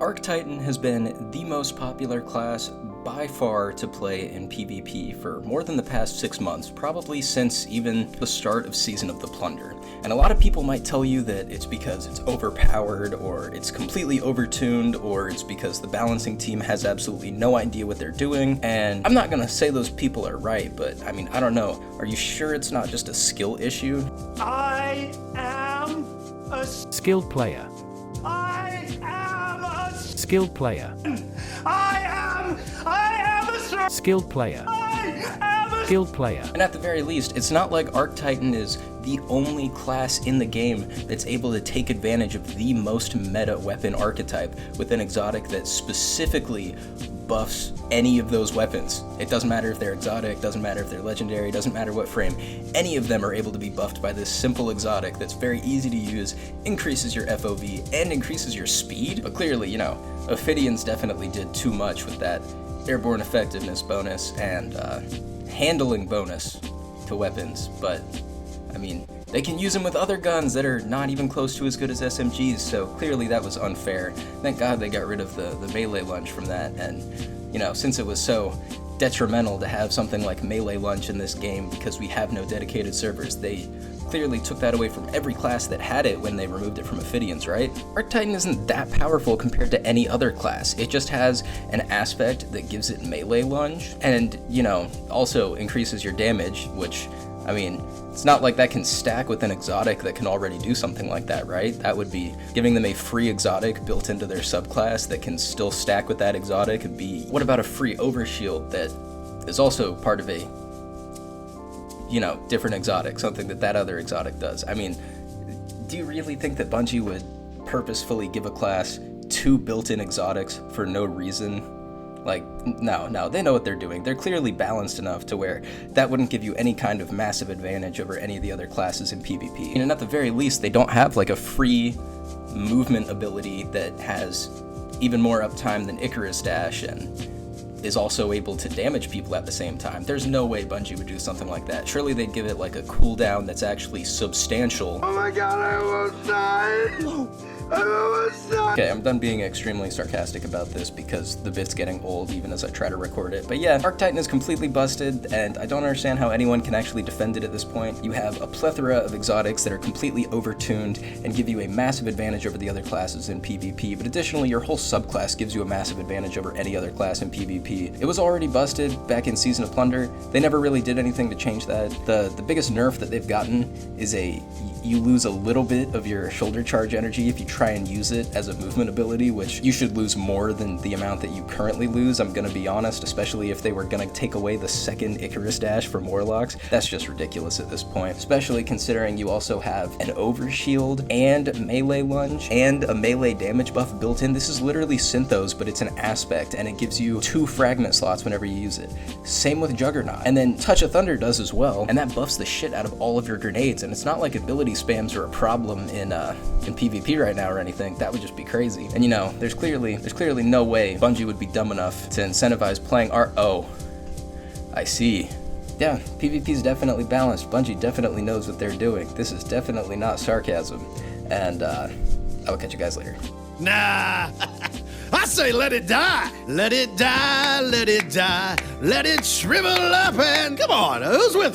Arc Titan has been the most popular class by far to play in PvP for more than the past 6 months, probably since even the start of Season of the Plunder. And a lot of people might tell you that it's because it's overpowered, or it's completely overtuned, or it's because the balancing team has absolutely no idea what they're doing, and I'm not gonna say those people are right, but I mean, I don't know. Are you sure it's not just a skill issue? I am a Skilled player. I am a Skilled player. I am a strong Skilled player. I am a Skilled player. And at the very least, it's not like Arc Titan is the only class in the game that's able to take advantage of the most meta weapon archetype with an exotic that specifically buffs any of those weapons. It doesn't matter if they're exotic, doesn't matter if they're legendary, doesn't matter what frame. Any of them are able to be buffed by this simple exotic that's very easy to use, increases your FOV, and increases your speed. But clearly, you know, Ophidians definitely did too much with that airborne effectiveness bonus and handling bonus to weapons. But I mean, they can use them with other guns that are not even close to as good as SMGs, so clearly that was unfair. Thank God they got rid of the melee lunge from that, and, you know, since it was so detrimental to have something like melee lunge in this game because we have no dedicated servers, they clearly took that away from every class that had it when they removed it from Ophidians, right? Arc Titan isn't that powerful compared to any other class. It just has an aspect that gives it melee lunge, and, you know, also increases your damage, which, I mean, it's not like that can stack with an exotic that can already do something like that, right? That would be giving them a free exotic built into their subclass that can still stack with that exotic. It'd be, what about a free overshield that is also part of a, you know, different exotic, something that other exotic does? I mean, do you really think that Bungie would purposefully give a class 2 built-in exotics for no reason? Like, no, they know what they're doing. They're clearly balanced enough to where that wouldn't give you any kind of massive advantage over any of the other classes in PvP. And at the very least, they don't have like a free movement ability that has even more uptime than Icarus Dash and is also able to damage people at the same time. There's no way Bungie would do something like that. Surely they'd give it like a cooldown that's actually substantial. Oh my god, I almost died. I almost died. Okay, I'm done being extremely sarcastic about this because the bit's getting old even as I try to record it. But yeah, Arc Titan is completely busted, and I don't understand how anyone can actually defend it at this point. You have a plethora of exotics that are completely overtuned and give you a massive advantage over the other classes in PvP, but additionally, your whole subclass gives you a massive advantage over any other class in PvP. It was already busted back in Season of Plunder. They never really did anything to change that. The biggest nerf that they've gotten is you lose a little bit of your shoulder charge energy if you try and use it as a movement ability, which you should lose more than the amount that you currently lose, I'm gonna be honest, especially if they were gonna take away the second Icarus Dash from Warlocks. That's just ridiculous at this point, especially considering you also have an overshield and melee lunge and a melee damage buff built in. This is literally Synthos, but it's an aspect, and it gives you 2 fragment slots whenever you use it. Same with Juggernaut. And then Touch of Thunder does as well, and that buffs the shit out of all of your grenades, and it's not like ability spams are a problem in PvP right now or anything. That would just be crazy. And you know, there's clearly no way Bungie would be dumb enough to incentivize playing Oh, I see. Yeah, PvP's definitely balanced. Bungie definitely knows what they're doing. This is definitely not sarcasm. And I will catch you guys later. Nah, I say let it die. Let it die, let it die. Let it shrivel up and come on, who's with